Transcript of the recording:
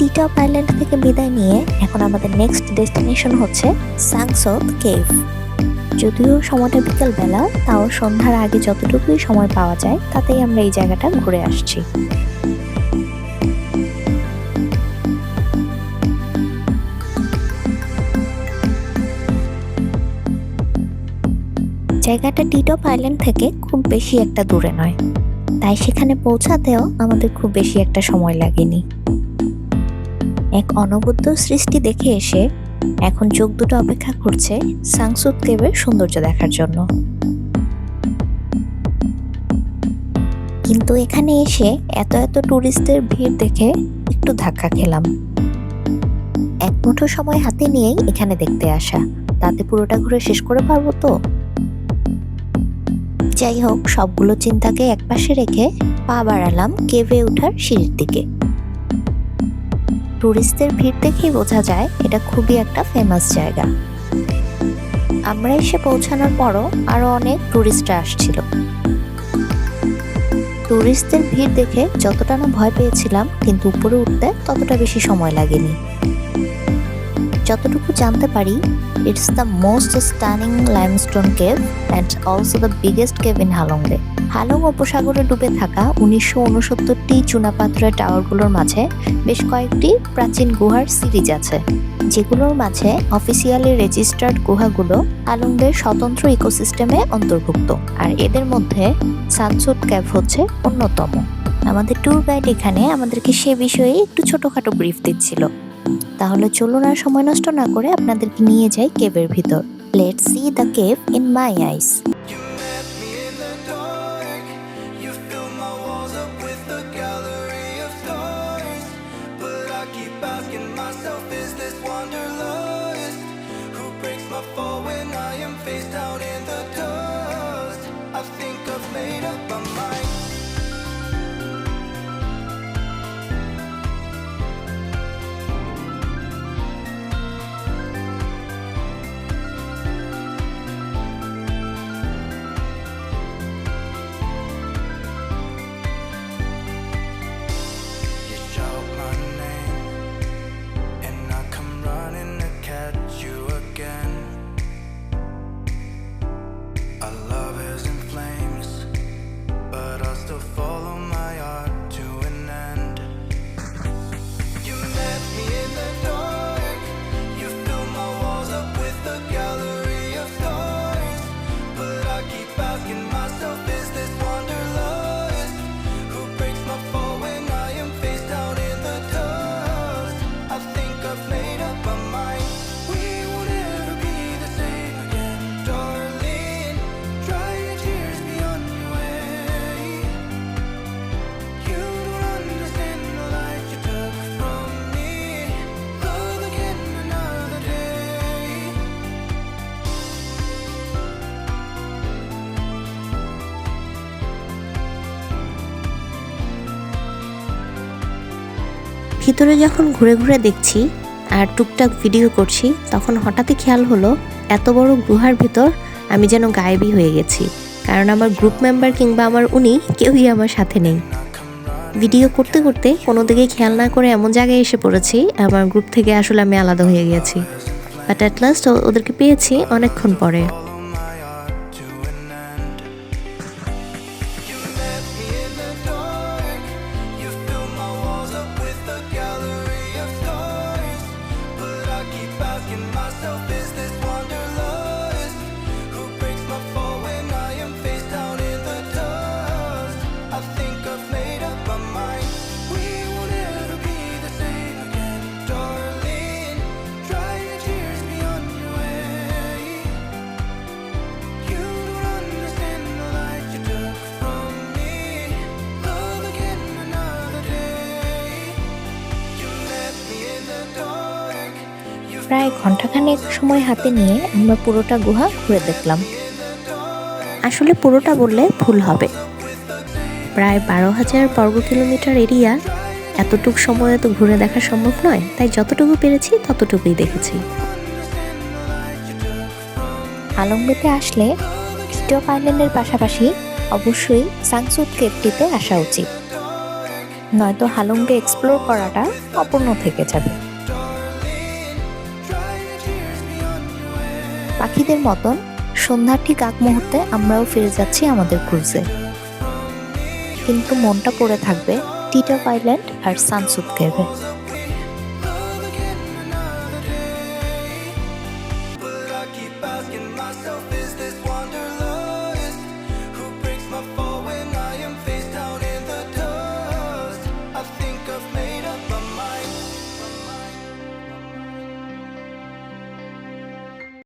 টি-টপ island থেকে বিদায় নিয়ে এখন আমাদের নেক্সট ডেস্টিনেশন হচ্ছে সাংসোদ কেভ। যদিও সময়টা বিকেল বেলা, তাও সন্ধ্যার আগে যতটুকুই সময় পাওয়া যায় তাতেই আমরা এই জায়গাটা ঘুরে আসছি। জায়গাটা টি-টপ আইল্যান্ড থেকে খুব বেশি একটা দূরে নয়, তাই সেখানে পৌঁছাতেও আমাদের খুব বেশি একটা সময় লাগেনি। এক অনবদ্য সৃষ্টি দেখে এসে এখন চোখ দুটো অপেক্ষা করছে সাংসুদ কেভের সৌন্দর্য দেখার জন্য। কিন্তু এখানে এসে এত এত টুরিস্টদের ভিড় দেখে একটু ধাক্কা খেলাম। এক মুঠো সময় হাতে নিয়েই এখানে দেখতে আসা, তাতে পুরোটা ঘুরে শেষ করে পারবো তো? যাই হোক, সবগুলো চিন্তাকে একপাশে রেখে পা বাড়ালাম কেভে ওঠার সিঁড়ির দিকে। টুরিস্টদের ভিড় দেখেই বোঝা যায় এটা খুবই একটা ফেমাস জায়গা। আমরা এসে পৌঁছানোর পরও আরো অনেক টুরিস্টরা আসছিল। টুরিস্টদের ভিড় দেখে যতটা না ভয় পেয়েছিলাম, কিন্তু উপরে উঠতে ততটা বেশি সময় লাগেনি। যতটুকু জানতে পারি, it's the most stunning limestone cave and also the biggest cave in Halong Bay. Halong উপসাগরে ডুবে থাকা 1969টি চুনাপাথরের টাওয়ারগুলোর মাঝে বেশ কয়েকটি প্রাচীন গুহার সিরিজ আছে, যেগুলোর মাঝে অফিসিয়ালি রেজিস্টার্ড গুহাগুলো হালংদের স্বতন্ত্র ইকোসিস্টেমে অন্তর্ভুক্ত, আর এদের মধ্যে সাংসুদ কেভ হচ্ছে অন্যতম। আমাদের ট্যুর গাইড এখানে আমাদেরকে সে বিষয়ে একটু ছোটখাটো ব্রিফ দিচ্ছিল। তাহলে চলুন আর সময় নষ্ট না করে আপনাদেরকে নিয়ে যাই কেভের ভিতর। Let's see the cave in my eyes. ভিতরে যখন ঘুরে ঘুরে দেখছি আর টুকটাক ভিডিও করছি, তখন হঠাৎই খেয়াল হলো এত বড় গুহার ভিতর আমি যেন গায়েবই হয়ে গেছি, কারণ আমার গ্রুপ মেম্বার কিংবা আমার উনি কেউই আমার সাথে নেই। ভিডিও করতে করতে কোনো দিকে খেয়াল না করে এমন জায়গায় এসে পড়েছি আমার গ্রুপ থেকে আসলে আমি আলাদা হয়ে গেছি। বাট অ্যাট লাস্ট ওদেরকে পেয়েছি অনেকক্ষণ পরে। প্রায় ঘন্টাখানেক সময় হাতে নিয়ে আমরা পুরোটা গুহা ঘুরে দেখলাম। আসলে পুরোটা বললে ভুল হবে, প্রায় 12,000 বর্গ কিলোমিটার এরিয়া, এতটুকু সময়ে তো ঘুরে দেখা সম্ভব নয়, তাই যতটুকু পেরেছি ততটুকুই দেখেছি। হালংবেতে আসলে টি-টপ আইল্যান্ডের পাশাপাশি অবশ্যই সাংসুদ কেভটিতে আসা উচিত। নয়তো হালুংকে এক্সপ্লোর করাটা অপূর্ণ থেকে যাবে। পাখিদের মতন সন্ধ্যার ঠিক আগ মুহূর্তে আমরাও ফিরে যাচ্ছি আমাদের ক্রুজে, কিন্তু মনটা পড়ে থাকবে টিটপ আইল্যান্ড আর সানসুপ কেভে।